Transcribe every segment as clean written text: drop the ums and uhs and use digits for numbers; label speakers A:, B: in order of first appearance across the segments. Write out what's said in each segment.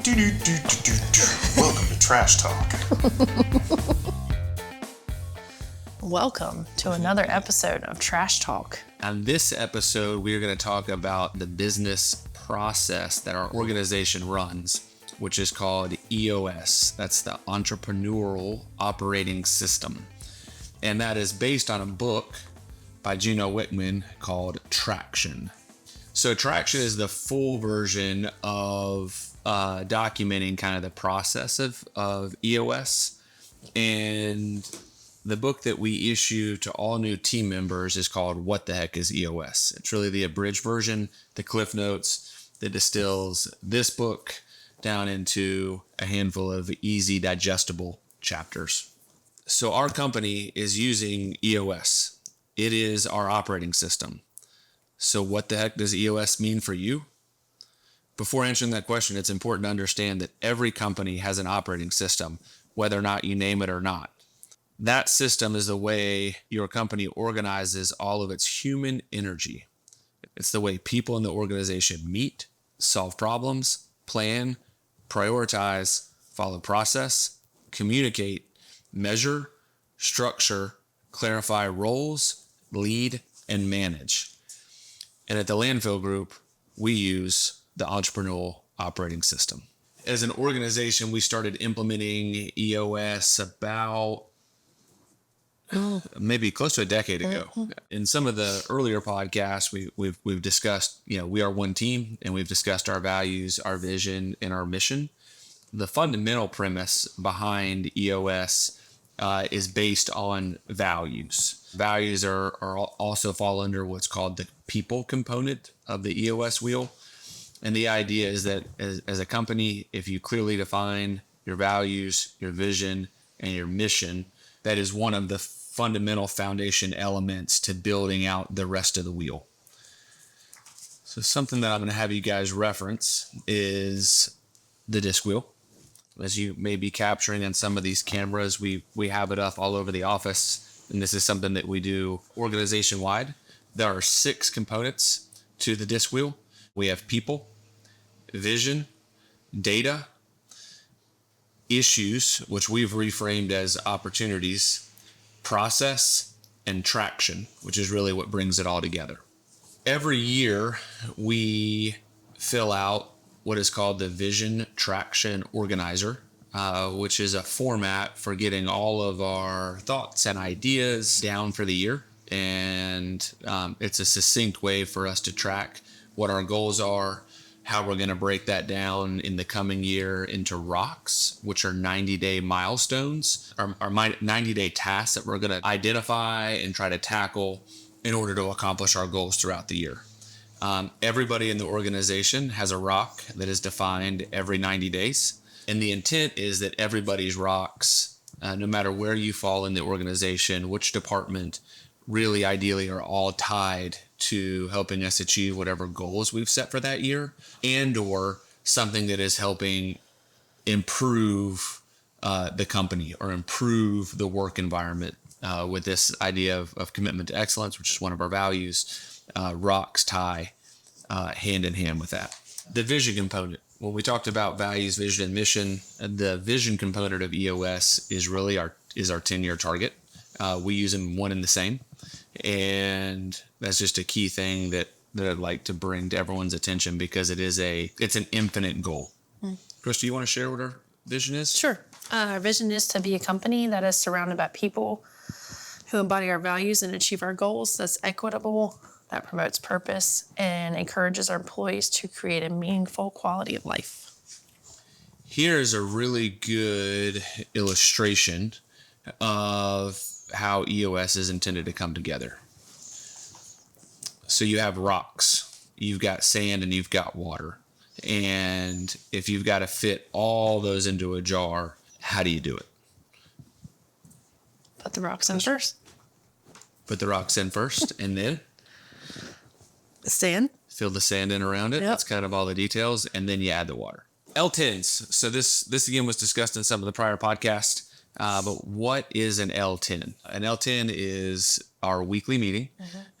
A: Welcome to Trash Talk.
B: Welcome to another episode of Trash Talk.
C: On this episode, we're going to talk about the business process that our organization runs, which is called EOS. That's the Entrepreneurial Operating System. And that is based on a book by Gino Wickman called Traction. So Traction is the full version of documenting kind of the process of EOS. And the book that we issue to all new team members is called What the Heck is EOS? It's really the abridged version, the Cliff Notes that distills this book down into a handful of easy digestible chapters. So our company is using EOS. It is our operating system. So what the heck does EOS mean for you? Before answering that question, it's important to understand that every company has an operating system, whether or not you name it or not. That system is the way your company organizes all of its human energy. It's the way people in the organization meet, solve problems, plan, prioritize, follow process, communicate, measure, structure, clarify roles, lead, and manage. And at the Landfill Group, we use the Entrepreneurial Operating System. As an organization, we started implementing EOS about maybe close to a decade ago. In some of the earlier podcasts, we've discussed, we are one team, and we've discussed our values, our vision, and our mission. The fundamental premise behind EOS is based on values. Values are also fall under what's called the people component of the EOS wheel. And the idea is that as a company, if you clearly define your values, your vision, and your mission, that is one of the fundamental foundation elements to building out the rest of the wheel. So something that I'm going to have you guys reference is the disc wheel. As you may be capturing on some of these cameras, we have it up all over the office, and this is something that we do organization-wide. There are 6 components to the disc wheel. We have people, vision, data, issues, which we've reframed as opportunities, process, and traction, which is really what brings it all together. Every year, we fill out what is called the Vision Traction Organizer, which is a format for getting all of our thoughts and ideas down for the year. And it's a succinct way for us to track what our goals are, how we're going to break that down in the coming year into rocks, which are 90-day milestones, or 90-day tasks that we're going to identify and try to tackle in order to accomplish our goals throughout the year. Everybody in the organization has a rock that is defined every 90 days. And the intent is that everybody's rocks, no matter where you fall in the organization, which department, really ideally are all tied to helping us achieve whatever goals we've set for that year, and or something that is helping improve the company or improve the work environment with this idea of commitment to excellence, which is one of our values. Rocks tie hand in hand with that. The vision component. When we talked about values, vision, and mission, the vision component of EOS is really our 10-year target. We use them one and the same. And that's just a key thing that I'd like to bring to everyone's attention, because it's an infinite goal. Chris, do you want to share what our vision is?
B: Sure. Our vision is to be a company that is surrounded by people who embody our values and achieve our goals, that's equitable, that promotes purpose, and encourages our employees to create a meaningful quality of life.
C: Here's a really good illustration of how EOS is intended to come together. So you have rocks, you've got sand, and you've got water. And if you've got to fit all those into a jar, how do you do it?
B: Put the rocks in first.
C: Put the rocks in first, and then
B: Sand.
C: Fill the sand in around it.
B: Yep.
C: That's kind of all the details. And then you add the water. L10s. So this again was discussed in some of the prior podcasts. But what is an L10? An L10 is our weekly meeting.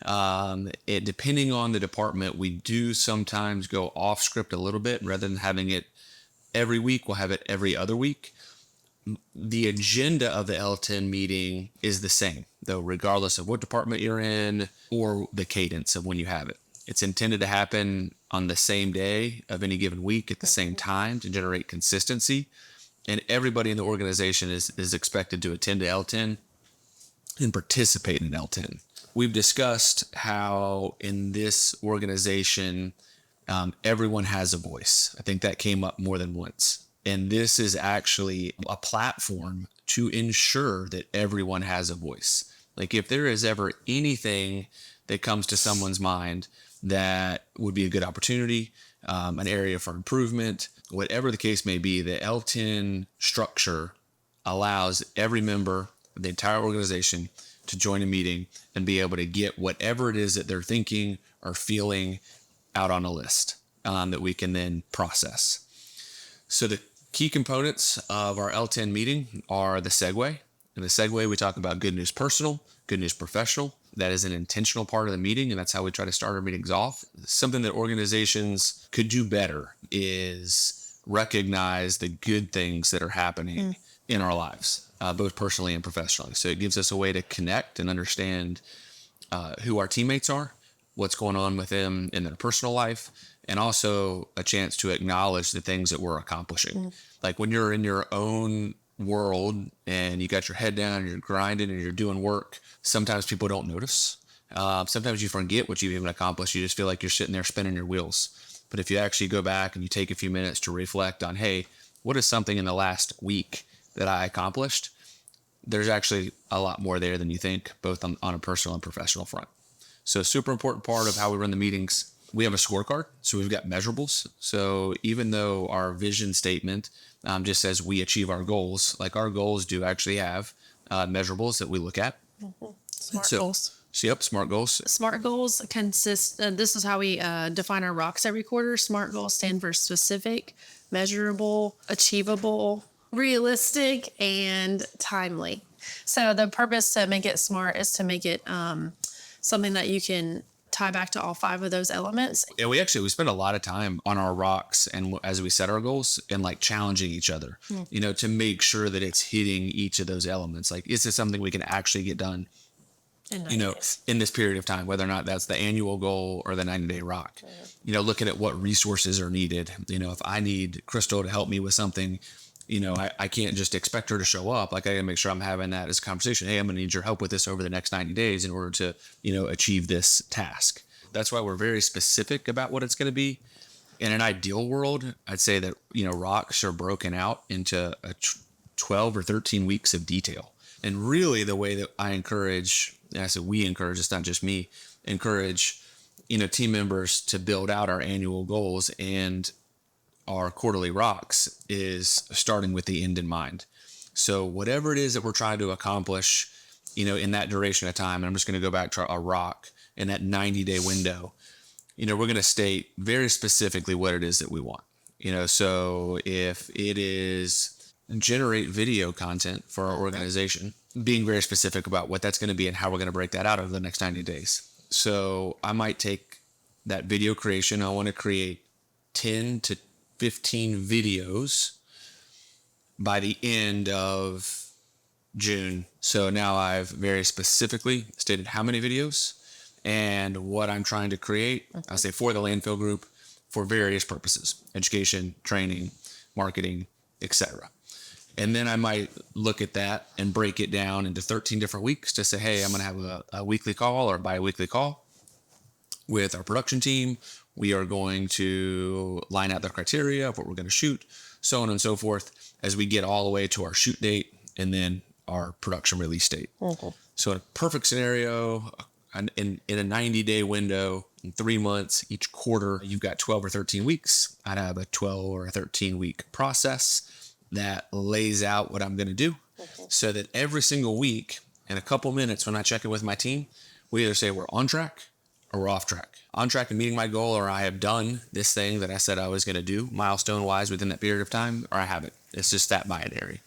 C: It, depending on the department, we do sometimes go off script a little bit, rather than having it every week. We'll have it every other week. The agenda of the L10 meeting is the same, though, regardless of what department you're in or the cadence of when you have it. It's intended to happen on the same day of any given week at the same time to generate consistency. And everybody in the organization is expected to attend to L10 and participate in L10. We've discussed how in this organization, everyone has a voice. I think that came up more than once. And this is actually a platform to ensure that everyone has a voice. Like if there is ever anything that comes to someone's mind that would be a good opportunity, an area for improvement, whatever the case may be, the L10 structure allows every member of the entire organization to join a meeting and be able to get whatever it is that they're thinking or feeling out on a list that we can then process. So the key components of our L10 meeting are the segue. In the segue, we talk about good news personal, good news professional. That is an intentional part of the meeting, and that's how we try to start our meetings off. Something that organizations could do better is recognize the good things that are happening in our lives, both personally and professionally. So it gives us a way to connect and understand who our teammates are, what's going on with them in their personal life, and also a chance to acknowledge the things that we're accomplishing. Like when you're in your own world and you got your head down and you're grinding and you're doing work, sometimes people don't notice. Sometimes you forget what you've even accomplished. You just feel like you're sitting there spinning your wheels. But if you actually go back and you take a few minutes to reflect on, hey, what is something in the last week that I accomplished? There's actually a lot more there than you think, both on a personal and professional front. So super important part of how we run the meetings. We have a scorecard, so we've got measurables. So even though our vision statement just says we achieve our goals, like our goals do actually have measurables that we look at.
B: SMART goals.
C: So yep, SMART goals.
B: SMART goals consist, this is how we define our rocks every quarter. SMART goals stand for specific, measurable, achievable, realistic, and timely. So the purpose to make it SMART is to make it something that you can tie back to all 5 of those elements.
C: Yeah, we spend a lot of time on our rocks and as we set our goals and like challenging each other, to make sure that it's hitting each of those elements. Like, is this something we can actually get done, in this period of time, whether or not that's the annual goal or the 90-day rock, looking at what resources are needed. If I need Crystal to help me with something, I can't just expect her to show up. Like I gotta make sure I'm having that as a conversation. Hey, I'm gonna need your help with this over the next 90 days in order to, achieve this task. That's why we're very specific about what it's gonna be. In an ideal world, I'd say that, rocks are broken out into 12 or 13 weeks of detail. And really the way that I encourage, and I said we encourage, it's not just me, encourage, team members to build out our annual goals and our quarterly rocks is starting with the end in mind. So whatever it is that we're trying to accomplish, in that duration of time, and I'm just going to go back to our rock in that 90-day window, we're going to state very specifically what it is that we want. So if it is generate video content for our organization, being very specific about what that's going to be and how we're going to break that out over the next 90 days. So I might take that video creation. I want to create 10 to 15 videos by the end of June. So now I've very specifically stated how many videos and what I'm trying to create. I say for the Landfill Group for various purposes, education, training, marketing, etc. And then I might look at that and break it down into 13 different weeks to say, hey, I'm going to have a weekly call or a bi-weekly call with our production team. We are going to line out the criteria of what we're going to shoot, so on and so forth, as we get all the way to our shoot date and then our production release date. So in a perfect scenario, in a 90-day window, in 3 months, each quarter, you've got 12 or 13 weeks. I'd have a 12 or a 13-week process that lays out what I'm going to do so that every single week, in a couple minutes when I check in with my team, we either say we're on track or we're off track. On track and meeting my goal, or I have done this thing that I said I was going to do milestone-wise within that period of time, or I haven't. It's just that binary.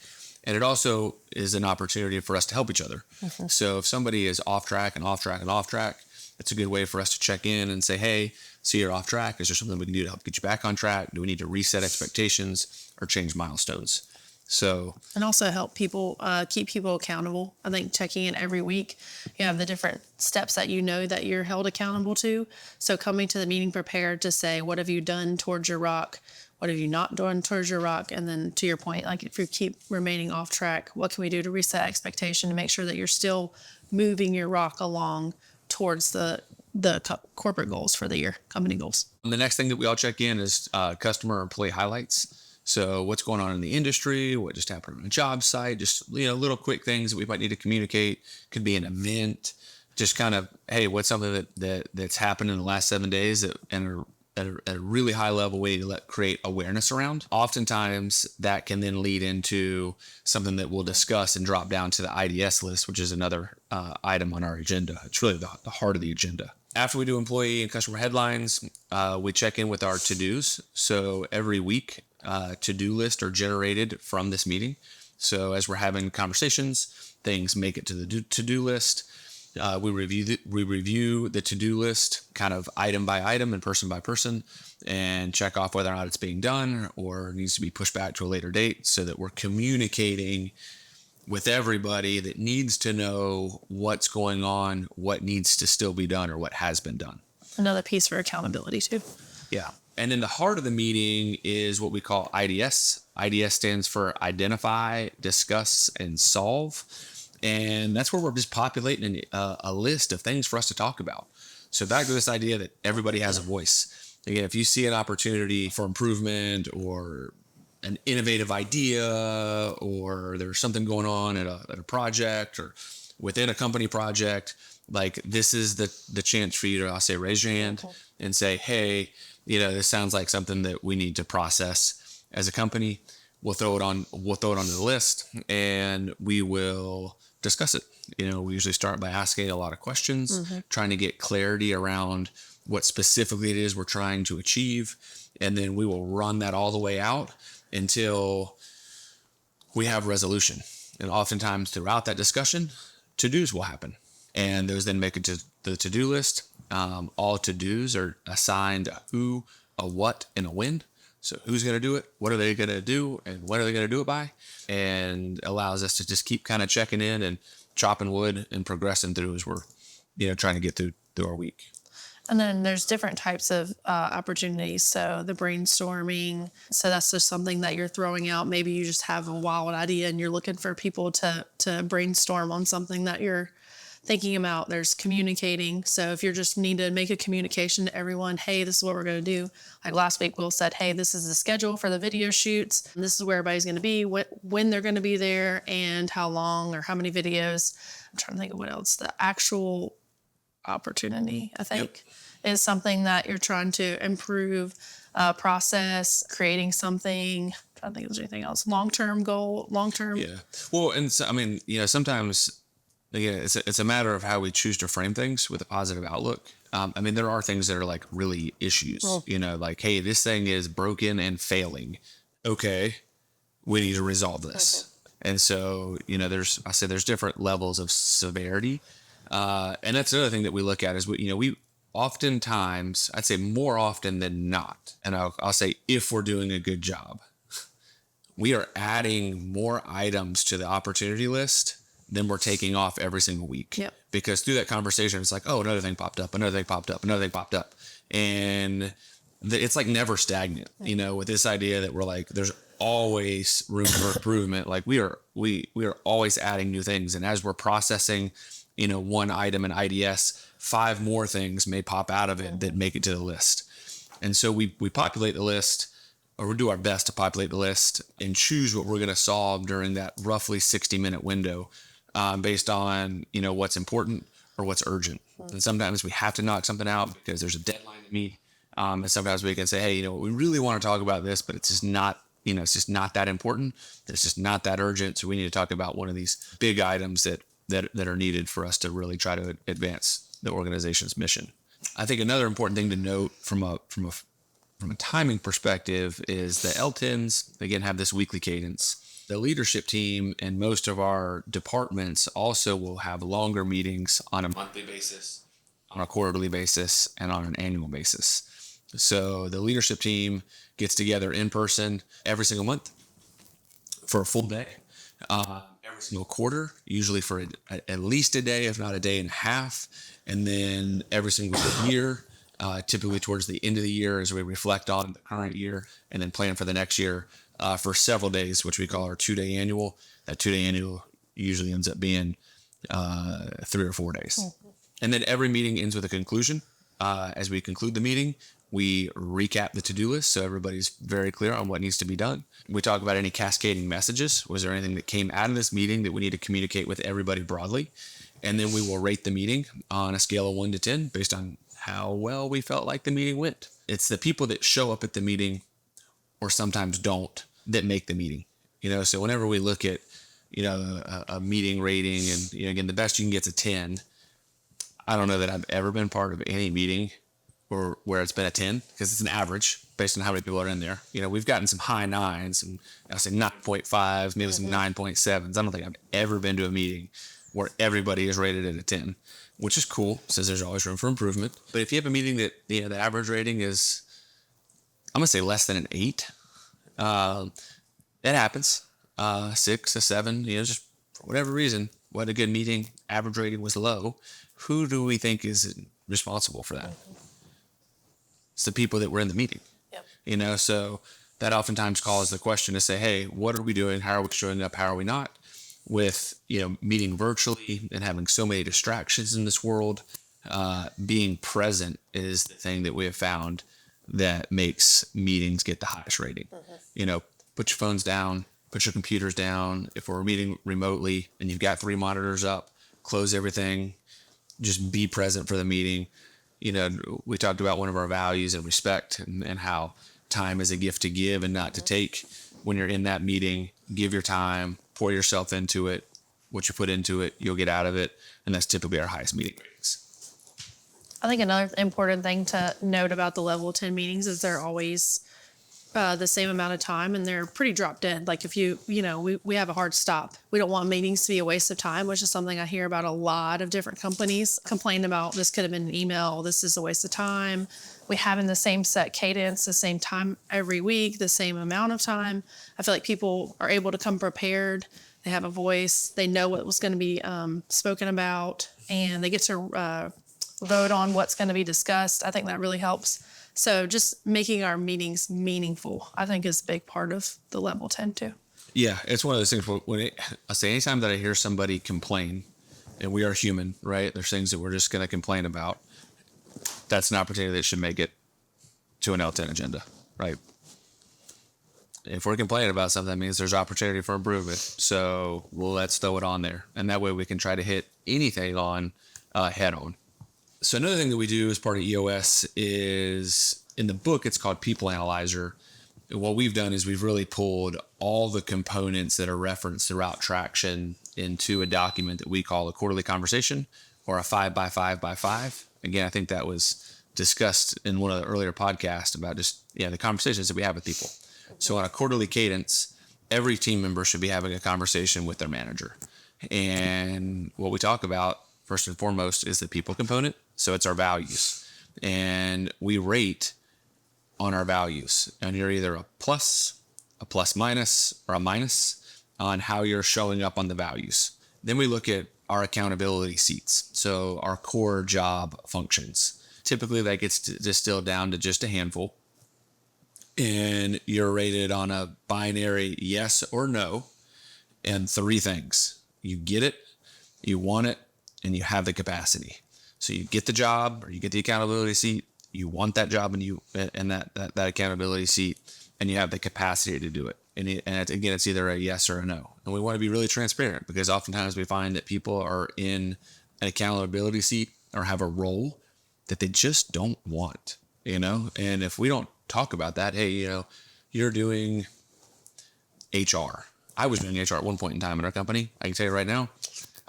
C: And it also is an opportunity for us to help each other. So if somebody is off track and off track and off track, it's a good way for us to check in and say, hey, so you're off track. Is there something we can do to help get you back on track? Do we need to reset expectations? or change milestones. So,
B: And also help people, keep people accountable. I think checking in every week, you have the different steps that you know that you're held accountable to. So coming to the meeting prepared to say, what have you done towards your rock? What have you not done towards your rock? And then to your point, like if you keep remaining off track, what can we do to reset expectation to make sure that you're still moving your rock along towards the corporate goals for the year, company goals.
C: the next thing that we all check in is customer or employee highlights. So what's going on in the industry, what just happened on a job site, just, little quick things that we might need to communicate. Could be an event, just kind of, hey, what's something that's happened in the last 7 days and at a really high level way to create awareness around. Oftentimes that can then lead into something that we'll discuss and drop down to the IDS list, which is another item on our agenda. It's really the heart of the agenda. After we do employee and customer headlines, we check in with our to-dos. So every week, to-do lists are generated from this meeting. So as we're having conversations, things make it to the to-do list. We review the to-do list kind of item by item and person by person and check off whether or not it's being done or needs to be pushed back to a later date so that we're communicating with everybody that needs to know what's going on, what needs to still be done or what has been done.
B: Another piece for accountability too.
C: Yeah. And then the heart of the meeting is what we call IDS. IDS stands for identify, discuss, and solve. And that's where we're just populating a list of things for us to talk about. So back to this idea that everybody has a voice. Again, if you see an opportunity for improvement or an innovative idea, or there's something going on at a project or within a company project, like this is the chance for you to, I'll say, raise your hand and say, hey, this sounds like something that we need to process as a company. We'll throw it onto the list and we will discuss it. We usually start by asking a lot of questions, trying to get clarity around what specifically it is we're trying to achieve. And then we will run that all the way out until we have resolution. And oftentimes throughout that discussion, to-dos will happen. And those then make it to the to-do list. All to-dos are assigned a who, a what, and a when. So who's going to do it? What are they going to do? And when are they going to do it by? And allows us to just keep kind of checking in and chopping wood and progressing through as we're, trying to get through our week.
B: And then there's different types of opportunities. So the brainstorming, so that's just something that you're throwing out. Maybe you just have a wild idea and you're looking for people to brainstorm on something that you're thinking about. There's communicating. So if you just need to make a communication to everyone, hey, this is what we're going to do. Like last week, Will said, hey, this is the schedule for the video shoots. And this is where everybody's going to be, when they're going to be there, and how long or how many videos. I'm trying to think of what else. The actual opportunity, I think, is something that you're trying to improve process, creating something. I'm trying to think if there's anything else. Long-term goal, long-term.
C: Yeah. Well, and so, sometimes, again, it's a matter of how we choose to frame things with a positive outlook. There are things that are like really issues, like, hey, this thing is broken and failing. Okay, we need to resolve this. And so, there's different levels of severity. And that's another thing that we look at is, we oftentimes, I'd say more often than not, and I'll say if we're doing a good job, we are adding more items to the opportunity list than we're taking off every single week.
B: Yep.
C: Because through that conversation, it's like, oh, another thing popped up, another thing popped up, another thing popped up. And it's like never stagnant, with this idea that we're like, there's always room for improvement. Like we are always adding new things. And as we're processing, one item in IDS, 5 more things may pop out of it that make it to the list. And so we populate the list, or we do our best to populate the list and choose what we're going to solve during that roughly 60-minute window, based on, what's important or what's urgent. And sometimes we have to knock something out because there's a deadline to meet. And sometimes we can say, hey, we really want to talk about this, but it's just not, it's just not that important. It's just not that urgent. So we need to talk about one of these big items that are needed for us to really try to advance the organization's mission. I think another important thing to note from a timing perspective is the LTINs, again, have this weekly cadence. The leadership team and most of our departments also will have longer meetings on a monthly basis, on a quarterly basis, and on an annual basis. So the leadership team gets together in person every single month for a full day, every single quarter, usually for at least a day, if not a day and a half. And then every single year, typically towards the end of the year, as we reflect on the current year and then plan for the next year, for several days, which we call our 2-day annual. That 2-day annual usually ends up being 3 or 4 days. And then every meeting ends with a conclusion. As we conclude the meeting, we recap the to-do list so everybody's very clear on what needs to be done. We talk about any cascading messages. Was there anything that came out of this meeting that we need to communicate with everybody broadly? And then we will rate the meeting on a scale of 1 to 10 based on how well we felt like the meeting went. It's the people that show up at the meeting or sometimes don't that make the meeting. So whenever we look at, a meeting rating and, again, the best you can get is a 10. I don't know that I've ever been part of any meeting or where it's been a 10 because it's an average based on how many people are in there. We've gotten some high 9s and I'll say 9.5, maybe some 9.7s. I don't think I've ever been to a meeting where everybody is rated at a 10, which is cool. Says there's always room for improvement. But if you have a meeting that, the average rating is, I'm going to say less than an 8, it happens. 6, a 7, just for whatever reason, what a good meeting, average rating was low. Who do we think is responsible for that? It's the people that were in the meeting. Yep. So that oftentimes calls the question to say, hey, what are we doing? How are we showing up? How are we not? With, meeting virtually and having so many distractions in this world, being present is the thing that we have found that makes meetings get the highest rating. Put your phones down, put your computers down. If we're meeting remotely and you've got 3 monitors up, close everything, just be present for the meeting. We talked about one of our values and respect and how time is a gift to give and not to take. When you're in that meeting, give your time, pour yourself into it. What you put into it, you'll get out of it. And that's typically our highest meeting ratings.
B: I think another important thing to note about the level 10 meetings is they're always the same amount of time and they're pretty drop dead. Like if we have a hard stop. We don't want meetings to be a waste of time, which is something I hear about a lot of different companies complain about. This could have been an email. This is a waste of time. We have in the same set cadence, the same time every week, the same amount of time. I feel like people are able to come prepared. They have a voice. They know what was going to be spoken about and they get to vote on what's going to be discussed. I think that really helps. So just making our meetings meaningful, I think, is a big part of the level 10 too.
C: Yeah, it's one of those things I say anytime that I hear somebody complain, and we are human, right? There's things that we're just going to complain about. That's an opportunity that should make it to an L10 agenda, right? If we're complaining about something, that means there's opportunity for improvement. So let's throw it on there. And that way we can try to hit anything on head on. So another thing that we do as part of EOS is, in the book, it's called People Analyzer. What we've done is we've really pulled all the components that are referenced throughout Traction into a document that we call a quarterly conversation or a 5x5x5. Again, I think that was discussed in one of the earlier podcasts about just, the conversations that we have with people. So on a quarterly cadence, every team member should be having a conversation with their manager. And what we talk about, first and foremost, is the people component. So it's our values. And we rate on our values. And you're either a plus minus, or a minus on how you're showing up on the values. Then we look at our accountability seats. So our core job functions. Typically that gets distilled down to just a handful. And you're rated on a binary yes or no. And 3 things. You get it, you want it, and you have the capacity. So you get the job or you get the accountability seat, you want that job and that accountability seat, and you have the capacity to do it. And it's either a yes or a no. And we want to be really transparent because oftentimes we find that people are in an accountability seat or have a role that they just don't want, And if we don't talk about that, hey, you're doing HR. I was doing HR at one point in time in our company. I can tell you right now,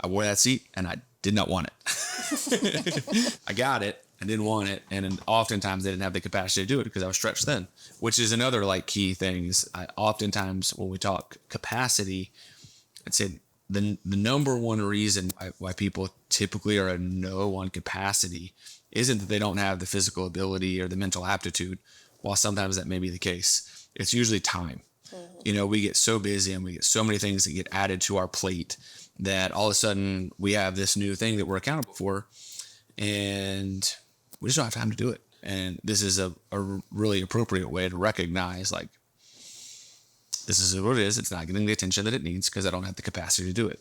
C: I wore that seat and I did not want it. I got it. I didn't want it. And oftentimes they didn't have the capacity to do it because I was stretched thin, which is another key thing is oftentimes when we talk capacity, I'd say the number one reason why people typically are a no on capacity isn't that they don't have the physical ability or the mental aptitude, while sometimes that may be the case. It's usually time. We get so busy and we get so many things that get added to our plate that all of a sudden we have this new thing that we're accountable for, and we just don't have time to do it. And this is a really appropriate way to recognize, like, this is what it is. It's not getting the attention that it needs because I don't have the capacity to do it.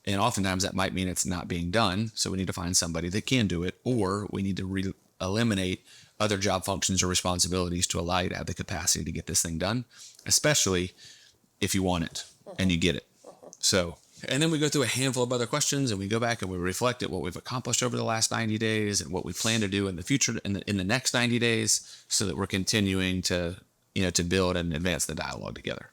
C: And oftentimes that might mean it's not being done. So we need to find somebody that can do it, or we need to eliminate other job functions or responsibilities to allow you to have the capacity to get this thing done, especially if you want it and you get it. So, and then we go through a handful of other questions, and we go back and we reflect at what we've accomplished over the last 90 days and what we plan to do in the future, in the next 90 days, so that we're continuing to build and advance the dialogue together.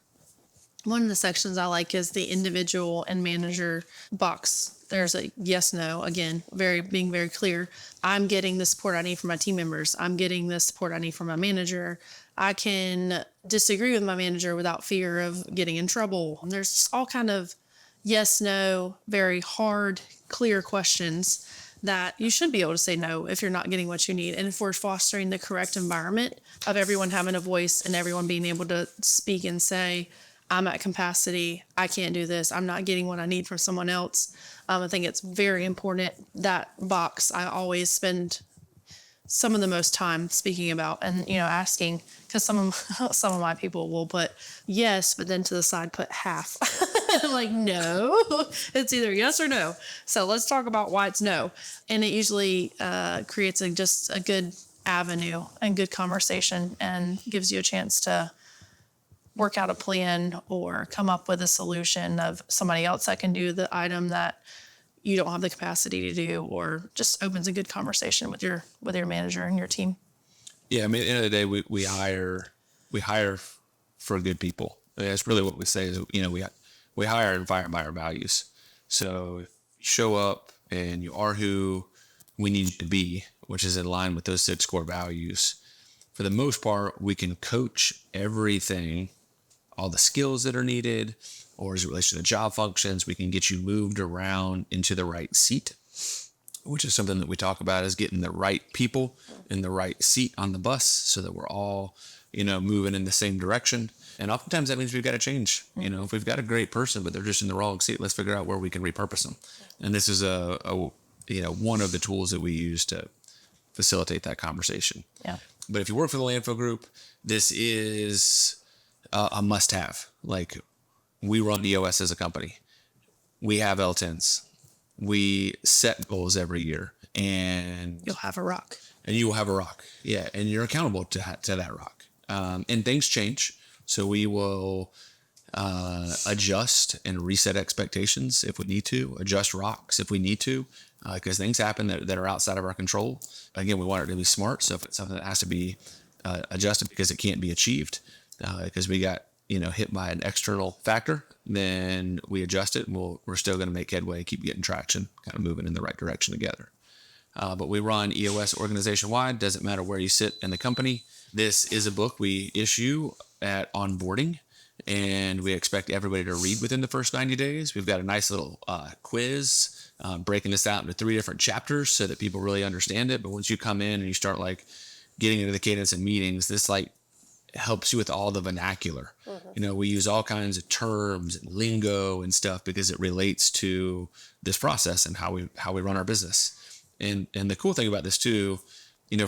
B: One of the sections I like is the individual and manager box. There's a yes, no, again, being very clear. I'm getting the support I need from my team members. I'm getting the support I need from my manager. I can disagree with my manager without fear of getting in trouble. And there's just all kind of yes, no, very hard, clear questions that you should be able to say no if you're not getting what you need. And if we're fostering the correct environment of everyone having a voice and everyone being able to speak and say, I'm at capacity, I can't do this, I'm not getting what I need from someone else. I think it's very important. That box I always spend some of the most time speaking about and, asking, because some of my people will put yes, but then to the side put half. I'm like, no, it's either yes or no. So let's talk about why it's no. And it usually creates just a good avenue and good conversation and gives you a chance to work out a plan or come up with a solution of somebody else that can do the item that you don't have the capacity to do, or just opens a good conversation with your manager and your team.
C: Yeah, I mean, at the end of the day, we hire for good people. I mean, that's really what we say is, we hire and fire by our values. So if you show up and you are who we need you to be, which is in line with those 6 core values, for the most part, we can coach everything, all the skills that are needed, or as it relates to the job functions, we can get you moved around into the right seat, which is something that we talk about, is getting the right people in the right seat on the bus so that we're all, moving in the same direction. And oftentimes that means we've got to change. If we've got a great person, but they're just in the wrong seat, let's figure out where we can repurpose them. And this is one of the tools that we use to facilitate that conversation.
B: Yeah.
C: But if you work for the Landfill Group, this is a must-have. Like, we run EOS as a company. We have L10s. We set goals every year, and
B: You'll have a rock.
C: And you will have a rock. Yeah, and you're accountable to that rock. And things change, so we will adjust and reset expectations if we need to, adjust rocks if we need to, because things happen that are outside of our control. Again, we want it to be smart, so if it's something that has to be adjusted because it can't be achieved, because we got hit by an external factor, then we adjust it, and we're still going to make headway, keep getting traction, kind of moving in the right direction together. But we run EOS organization-wide. Doesn't matter where you sit in the company. This is a book we issue at onboarding, and we expect everybody to read within the first 90 days. We've got a nice little quiz breaking this out into 3 different chapters so that people really understand it. But once you come in and you start getting into the cadence of meetings, this helps you with all the vernacular. We use all kinds of terms and lingo and stuff because it relates to this process and how we run our business. And the cool thing about this too,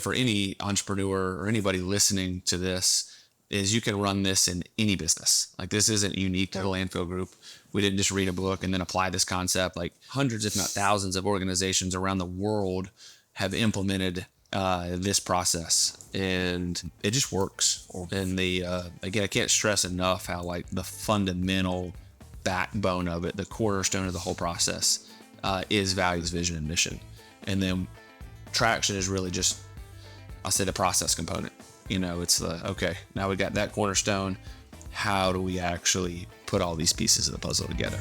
C: for any entrepreneur or anybody listening to this, is you can run this in any business. Like, this isn't unique to the Landfill Group. We didn't just read a book and then apply this concept. Like, hundreds, if not thousands, of organizations around the world have implemented this process, and it just works. And again, I can't stress enough how the fundamental backbone of it, the cornerstone of the whole process, is values, vision, and mission. And then traction is really just, I'll say, the process component. It's okay, now we got that cornerstone. How do we actually put all these pieces of the puzzle together?